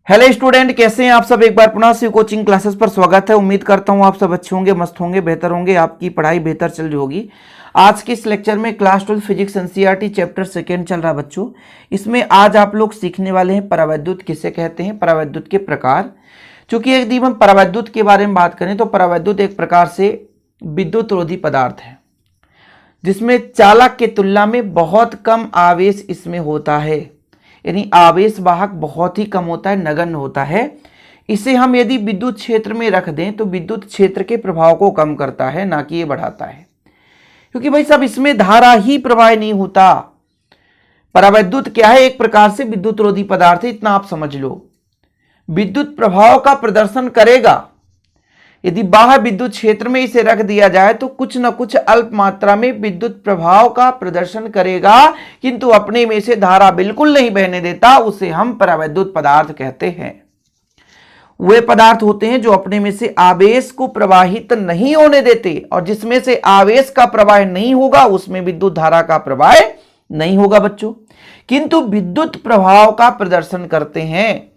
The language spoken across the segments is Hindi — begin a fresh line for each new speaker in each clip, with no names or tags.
हेलो स्टूडेंट, कैसे हैं आप सब। एक बार पुनः से कोचिंग क्लासेस पर स्वागत है। उम्मीद करता हूं आप सब अच्छे होंगे, मस्त होंगे, बेहतर होंगे, आपकी पढ़ाई बेहतर चल रही होगी। आज के इस लेक्चर में class 12 physics NCERT chapter second चल रहा है बच्चों। इसमें आज आप लोग सीखने वाले हैं परावैद्युत किसे कहते हैं, परावैद्युत के प्रकार। चूंकि यदि हम परावैद्युत के बारे में बात करें तो परावैद्युत एक प्रकार से विद्युत रोधी पदार्थ है जिसमें चालक की तुलना में बहुत कम आवेश इसमें होता है, यानी आवेश वाहक बहुत ही कम होता है, नगण्य होता है। इसे हम यदि विद्युत क्षेत्र में रख दें तो विद्युत क्षेत्र के प्रभाव को कम करता है, ना कि ये बढ़ाता है। क्योंकि भाई सब इसमें धारा ही प्रवाह नहीं होता। परावैद्युत क्या है, एक प्रकार से विद्युत रोधी पदार्थ है, इतना आप समझ लो। विद्युत प्रभाव का प्रदर्शन करेगा। यदि बाह्य विद्युत क्षेत्र में इसे रख दिया जाए तो कुछ न कुछ अल्प मात्रा में विद्युत प्रभाव का प्रदर्शन करेगा, किंतु अपने में से धारा बिल्कुल नहीं बहने देता। उसे हम परावैद्युत पदार्थ कहते हैं। वे पदार्थ होते हैं जो अपने में से आवेश को प्रवाहित नहीं होने देते, और जिसमें से आवेश का प्रवाह नहीं होगा उसमें विद्युत धारा का प्रवाह नहीं होगा बच्चों, किंतु विद्युत प्रभाव का प्रदर्शन करते हैं।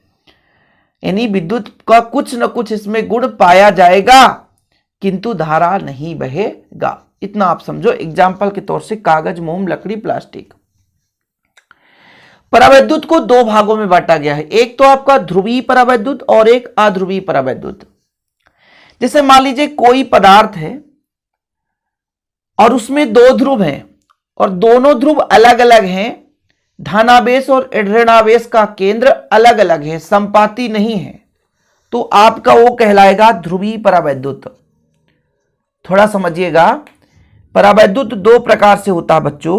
यानी विद्युत का कुछ न कुछ इसमें गुण पाया जाएगा, किंतु धारा नहीं बहेगा। इतना आप समझो। एग्जाम्पल के तौर से कागज, मोम, लकड़ी, प्लास्टिक। परावैद्युत को दो भागों में बांटा गया है। एक तो आपका ध्रुवीय परावैद्युत और एक अध्रुवीय परावैद्युत। जैसे मान लीजिए कोई पदार्थ है और उसमें दो ध्रुव हैं और दोनों ध्रुव अलग अलग हैं। धनावेश और ऋणावेश का केंद्र अलग अलग है, संपाती नहीं है, तो आपका वो कहलाएगा ध्रुवीय परावैद्युत। थोड़ा समझिएगा। परावैद्युत दो प्रकार से होता है बच्चों,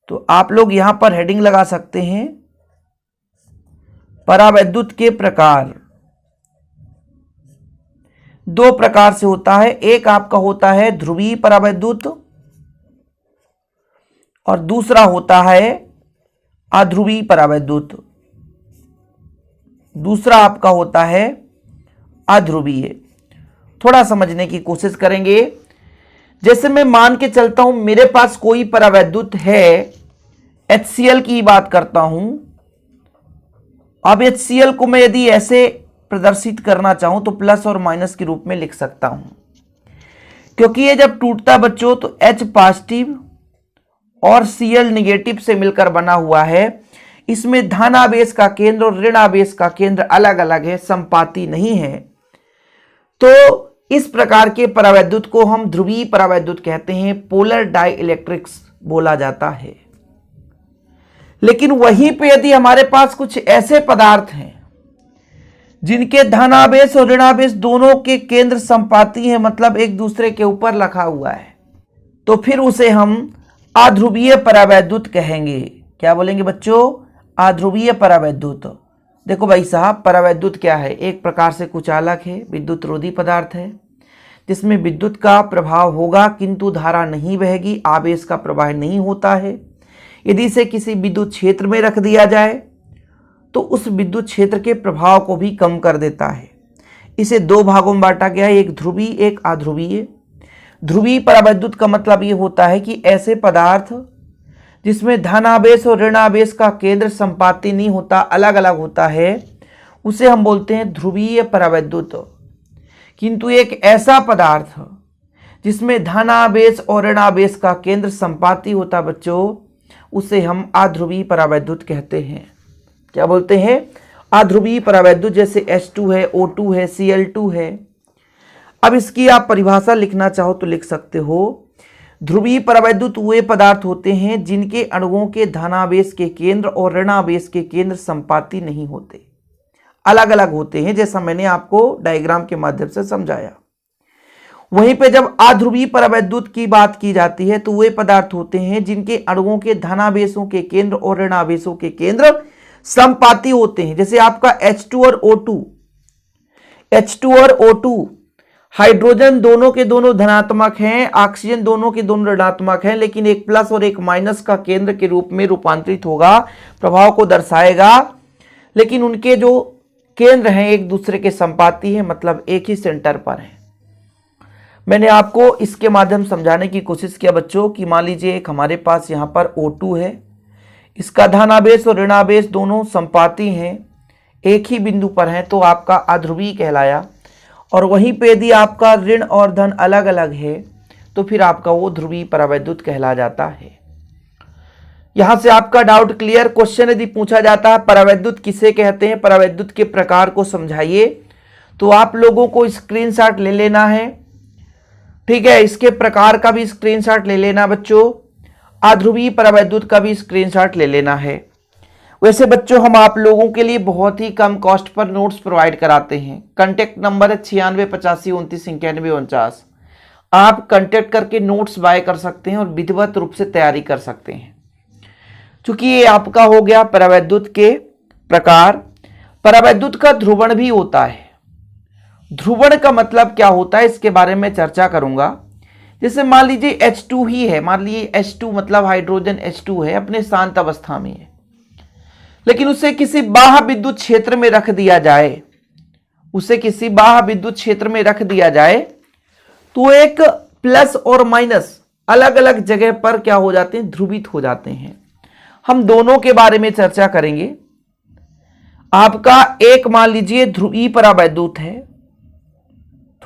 तो आप लोग यहां पर हेडिंग लगा सकते हैं, परावैद्युत के प्रकार। दो प्रकार से होता है। एक आपका होता है ध्रुवीय परावैद्युत और दूसरा होता है अध्रुवीय परावैद्युत। दूसरा आपका होता है अध्रुवीय। थोड़ा समझने की कोशिश करेंगे। जैसे मैं मान के चलता हूं मेरे पास कोई परावैद्युत है, HCl की बात करता हूं। अब HCl को मैं यदि ऐसे प्रदर्शित करना चाहूं तो प्लस और माइनस के रूप में लिख सकता हूं, क्योंकि ये जब टूटता बच्चों तो H पॉजिटिव और Cl निगेटिव से मिलकर बना हुआ है। इसमें धनावेश का केंद्र और ऋणावेश का केंद्र अलग अलग है, संपाती नहीं है। तो इस प्रकार के परावैद्युत को हम ध्रुवीय परावैद्युत कहते हैं, पोलर डाइइलेक्ट्रिक्स बोला जाता है। लेकिन वहीं पे यदि हमारे पास कुछ ऐसे पदार्थ हैं जिनके धनावेश और ऋणावेश दोनों के केंद्र संपाती हैं, मतलब एक दूसरे के ऊपर रखा हुआ है, तो फिर उसे हम अध्रुवीय परावैद्युत कहेंगे। क्या बोलेंगे बच्चों? अध्रुवीय परावैद्युत। देखो भाई साहब, परावैद्युत क्या है? एक प्रकार से कुचालक है, विद्युत रोधी पदार्थ है, जिसमें विद्युत का प्रभाव होगा किंतु धारा नहीं बहेगी, आवेश का प्रवाह नहीं होता है। यदि इसे किसी विद्युत क्षेत्र में रख दिया जाए तो उस विद्युत क्षेत्र के प्रभाव को भी कम कर देता है। इसे दो भागों में बांटा गया है, एक ध्रुवीय, एक अध्रुवीय। ध्रुवीय परावैद्युत का मतलब ये होता है कि ऐसे पदार्थ जिसमें धनावेश और ऋणावेश का केंद्र संपाती नहीं होता, अलग अलग होता है, उसे हम बोलते हैं ध्रुवीय परावैद्युत। किंतु एक ऐसा पदार्थ जिसमें धनावेश और ऋणावेश का केंद्र संपाती होता बच्चों, उसे हम अध्रुवीय परावैद्युत कहते हैं। क्या बोलते हैं? अध्रुवीय परावैद्युत। जैसे H2 है, O2 है, Cl2 है। अब इसकी आप परिभाषा लिखना चाहो तो लिख सकते हो। ध्रुवीय परावैद्युत वे पदार्थ होते हैं जिनके अणुओं के धनावेश के केंद्र और ऋणावेश के केंद्र संपाती नहीं होते, अलग अलग होते हैं, जैसा मैंने आपको डायग्राम के माध्यम से समझाया। वहीं पे जब अध्रुवीय परावैद्युत की बात की जाती है तो वे पदार्थ होते हैं जिनके अणुओं के धनावेशों के केंद्र और ऋणावेशों के केंद्र संपाती होते हैं। जैसे आपका H2 और O2। H2 और O2 हाइड्रोजन दोनों के दोनों धनात्मक हैं, ऑक्सीजन दोनों के दोनों ऋणात्मक हैं, लेकिन एक प्लस और एक माइनस का केंद्र के रूप में रूपांतरित होगा, प्रभाव को दर्शाएगा। लेकिन उनके जो केंद्र हैं एक दूसरे के संपाती हैं, मतलब एक ही सेंटर पर हैं। मैंने आपको इसके माध्यम समझाने की कोशिश किया बच्चों कि मान लीजिए एक हमारे पास यहाँ पर O2 है, इसका धनावेश और ऋणावेश दोनों संपाती हैं, एक ही बिंदु पर हैं तो आपका अध्रुवीय कहलाया, और वहीं पे यदि आपका ऋण और धन अलग अलग है तो फिर आपका वो ध्रुवीय परावैद्युत कहला जाता है। यहां से आपका डाउट क्लियर। क्वेश्चन यदि पूछा जाता है परावैद्युत किसे कहते हैं, परावैद्युत के प्रकार को समझाइए, तो आप लोगों को स्क्रीनशॉट ले लेना है। ठीक है, इसके प्रकार का भी स्क्रीनशॉट ले लेना बच्चों, अध्रुवीय परावैद्युत का भी स्क्रीनशॉट ले लेना है। वैसे बच्चों हम आप लोगों के लिए बहुत ही कम कॉस्ट पर नोट्स प्रोवाइड कराते हैं। कांटेक्ट नंबर है 9685299149। आप कांटेक्ट करके नोट्स बाय कर सकते हैं और विधिवत रूप से तैयारी कर सकते हैं। चूंकि ये आपका हो गया परावैद्युत के प्रकार। परावैद्युत का ध्रुवण भी होता है। ध्रुवण का मतलब क्या होता है इसके बारे में चर्चा करूंगा। जैसे मान लीजिए H2 ही है, मान लीजिए H2 मतलब हाइड्रोजन H2 है, अपने शांत अवस्था में है, लेकिन उसे किसी बाह्य विद्युत क्षेत्र में रख दिया जाए, उसे किसी बाह्य विद्युत क्षेत्र में रख दिया जाए तो एक प्लस और माइनस अलग अलग जगह पर क्या हो जाते हैं, ध्रुवित हो जाते हैं। हम दोनों के बारे में चर्चा करेंगे। आपका एक मान लीजिए ध्रुवीय परावैद्युत है,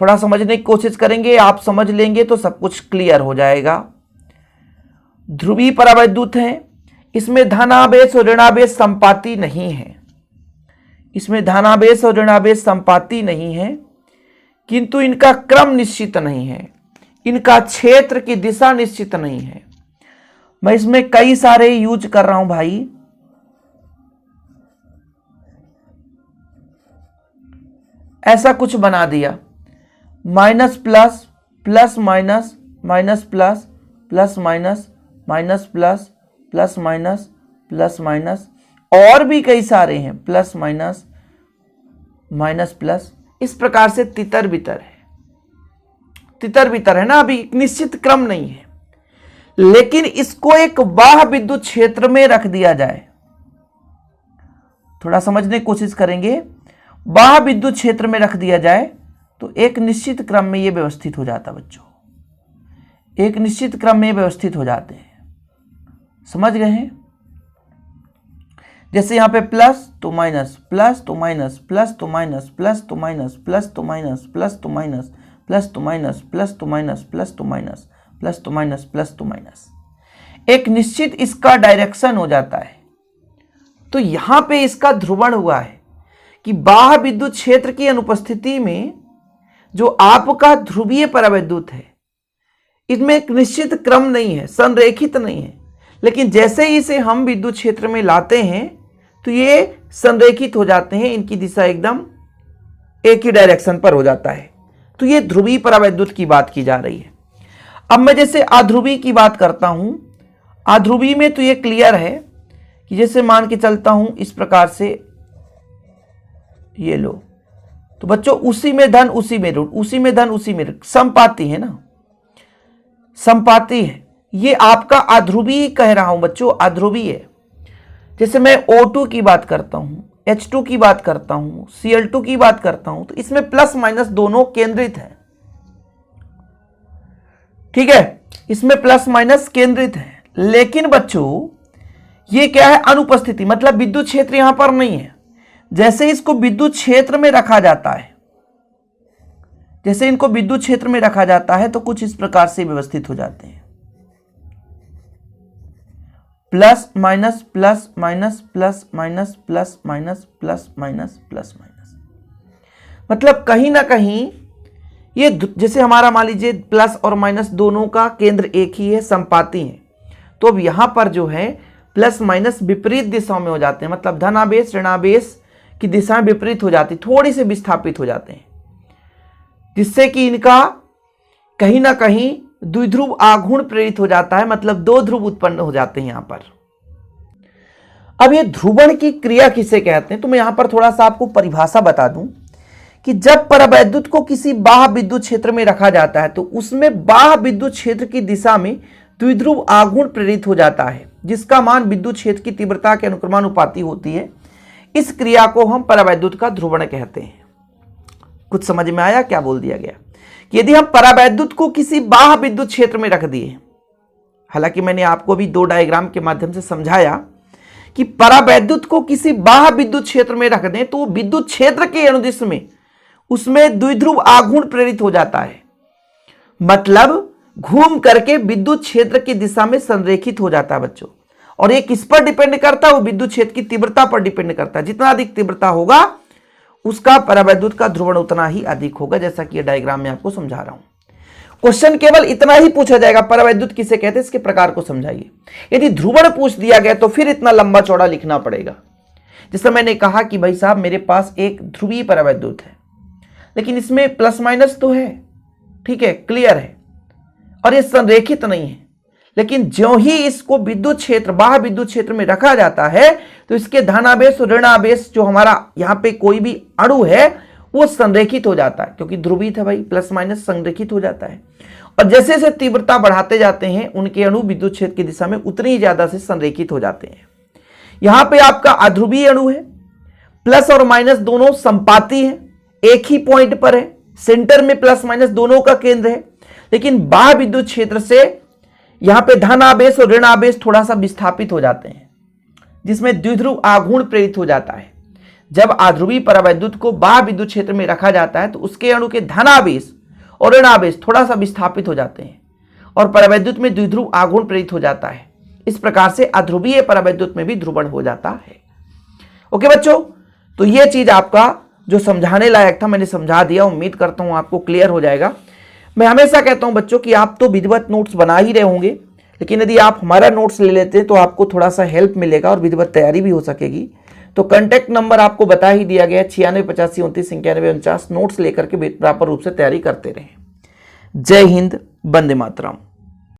थोड़ा समझने की कोशिश करेंगे, आप समझ लेंगे तो सब कुछ क्लियर हो जाएगा। ध्रुवीय परावैद्युत है, इसमें धनावेश और ऋणावेश संपाती नहीं है, इसमें धनावेश और ऋणावेश संपाती नहीं है, किंतु इनका क्रम निश्चित नहीं है, इनका क्षेत्र की दिशा निश्चित नहीं है। मैं इसमें कई सारे यूज कर रहा हूं भाई। ऐसा कुछ बना दिया, minus plus, plus minus, minus plus, plus minus, minus plus, plus minus, plus minus, और भी कई सारे हैं, प्लस माइनस, माइनस प्लस। इस प्रकार से तितर बितर है, तितर बितर है ना, अभी एक निश्चित क्रम नहीं है। लेकिन इसको एक बाह्य विद्युत क्षेत्र में रख दिया जाए, थोड़ा समझने की कोशिश करेंगे, बाह्य विद्युत क्षेत्र में रख दिया जाए तो एक निश्चित क्रम में ये व्यवस्थित हो जाता बच्चों, एक निश्चित क्रम में व्यवस्थित हो जाते हैं। समझ गए हैं? जैसे यहां पे प्लस तो माइनस, प्लस तो माइनस, प्लस तो माइनस, प्लस तो माइनस, प्लस तो माइनस, प्लस तो माइनस, प्लस तो माइनस, प्लस तो माइनस, प्लस तो माइनस, प्लस तो माइनस, प्लस तो माइनस, एक निश्चित इसका डायरेक्शन हो जाता है। तो यहां पे इसका ध्रुवण हुआ है कि बाह्य विद्युत क्षेत्र की अनुपस्थिति में जो आपका ध्रुवीय परावैद्युत है, इसमें एक निश्चित क्रम नहीं है, संरेखित नहीं है, लेकिन जैसे ही इसे हम विद्युत क्षेत्र में लाते हैं तो ये संरेखित हो जाते हैं, इनकी दिशा एकदम एक ही डायरेक्शन पर हो जाता है। तो ये ध्रुवीय परावैद्युत की बात की जा रही है। अब मैं जैसे अध्रुवीय की बात करता हूं, अध्रुवीय में तो ये क्लियर है कि जैसे मान के चलता हूं इस प्रकार से, ये लो, तो बच्चों उसी में धन उसी में ऋण, उसी में धन उसी में ऋण, संपाती है ना, संपाती है। ये आपका अध्रुवीय कह रहा हूं बच्चों, अध्रुवीय है। जैसे मैं O2 की बात करता हूं, H2 की बात करता हूं, Cl2 की बात करता हूं, तो इसमें प्लस माइनस दोनों केंद्रित है। ठीक है, इसमें प्लस माइनस केंद्रित है, लेकिन बच्चों ये क्या है, अनुपस्थिति, मतलब विद्युत क्षेत्र यहां पर नहीं है। जैसे इसको विद्युत क्षेत्र में रखा जाता है, जैसे इनको विद्युत क्षेत्र में रखा जाता है तो कुछ इस प्रकार से व्यवस्थित हो जाते हैं, plus minus, plus minus, plus minus, plus minus, plus minus, plus minus. मतलब कहीं ना कहीं ये जैसे हमारा मान लीजिए प्लस और माइनस दोनों का केंद्र एक ही है, संपाती है, तो अब यहां पर जो है प्लस माइनस विपरीत दिशाओं में हो जाते हैं, मतलब धनावेश ऋणावेश की दिशाएं विपरीत हो जाती, थोड़ी से विस्थापित हो जाते हैं, जिससे कि इनका कहीं ना कहीं द्विध्रुव आघूर्ण प्रेरित हो जाता है, मतलब दो ध्रुव उत्पन्न हो जाते हैं यहां पर। अब ये ध्रुवण की क्रिया किसे कहते हैं, तो मैं यहां पर थोड़ा सा आपको परिभाषा बता दूं कि जब परावैद्युत को किसी बाह्य विद्युत क्षेत्र में रखा जाता है तो उसमें बाह्य विद्युत क्षेत्र की दिशा में द्विध्रुव आघूर्ण प्रेरित हो जाता है, जिसका मान विद्युत क्षेत्र की तीव्रता के अनुक्रमानुपाती होती है। इस क्रिया को हम परावैद्युत का ध्रुवण कहते हैं। कुछ समझ में आया क्या बोल दिया गया? कि यदि हम परावैद्युत को किसी बाह्य विद्युत क्षेत्र में रख दिए, हालांकि मैंने आपको भी दो डायग्राम के माध्यम से समझाया कि परावैद्युत को किसी बाह्य विद्युत क्षेत्र में रख दें तो वो विद्युत क्षेत्र के अनुदिश में उसमें द्विध्रुव आघूर्ण प्रेरित हो जाता है, मतलब घूम करके विद्युत क्षेत्र की दिशा में संरेखित हो जाता है बच्चों। और ये किस पर डिपेंड करता है? वो विद्युत क्षेत्र की तीव्रता पर डिपेंड करता है। जितना अधिक तीव्रता होगा उसका परावैद्युत का ध्रुवण उतना ही अधिक होगा, जैसा कि ये डायग्राम में आपको समझा रहा हूं। क्वेश्चन केवल इतना ही पूछा जाएगा, परावैद्युत किसे कहते हैं, इसके प्रकार को समझाइए। यदि ध्रुवण पूछ दिया गया तो फिर इतना लंबा चौड़ा लिखना पड़ेगा। जैसे मैंने कहा कि भाई साहब मेरे पास एक ध्रुवीय परावैद्युत है, लेकिन इसमें प्लस माइनस तो है, ठीक है, क्लियर है, और ये संरेखित नहीं है। लेकिन ज्यों ही इसको विद्युत क्षेत्र, बाह्य विद्युत क्षेत्र में रखा जाता है तो इसके धनावेश और ऋणावेश जो हमारा यहाँ पे कोई भी अणु है वो संरेखित हो जाता है, क्योंकि ध्रुवीय है भाई, प्लस माइनस संरेखित हो जाता है। और जैसे जैसे तीव्रता बढ़ाते जाते हैं उनके अणु विद्युत क्षेत्र की दिशा में उतनी ही ज्यादा से संरेखित हो जाते हैं। यहां पे आपका अध्रुवीय अणु है, प्लस और माइनस दोनों संपाती है, एक ही पॉइंट पर है, सेंटर में प्लस माइनस दोनों का केंद्र है। लेकिन बाह्य विद्युत क्षेत्र से यहां पे धन आवेश और ऋण आवेश थोड़ा सा विस्थापित हो जाते हैं, जिसमें द्विध्रुव आघूर्ण प्रेरित हो जाता है। जब अध्रुवीय परावैद्युत को बाह्य विद्युत क्षेत्र में रखा जाता है तो उसके अणु के धनावेश और ऋणावेश थोड़ा सा विस्थापित हो जाते हैं और परावैद्युत में द्विध्रुव आघूर्ण प्रेरित हो जाता है। इस प्रकार से अध्रुवीय परावैद्युत में भी ध्रुवण हो जाता है। ओके बच्चों, तो ये चीज आपका जो समझाने लायक था मैंने समझा दिया। उम्मीद करता हूं आपको क्लियर हो जाएगा। मैं हमेशा कहता हूं बच्चों कि आप तो विधिवत नोट्स बना ही रहे होंगे, लेकिन यदि आप हमारा नोट्स ले लेते हैं तो आपको थोड़ा सा हेल्प मिलेगा और विधिवत तैयारी भी हो सकेगी। तो कांटेक्ट नंबर आपको बता ही दिया गया है 968529 9149। नोट्स लेकर के प्रॉपर रूप से तैयारी करते रहें। जय हिंद, वंदे मातरम।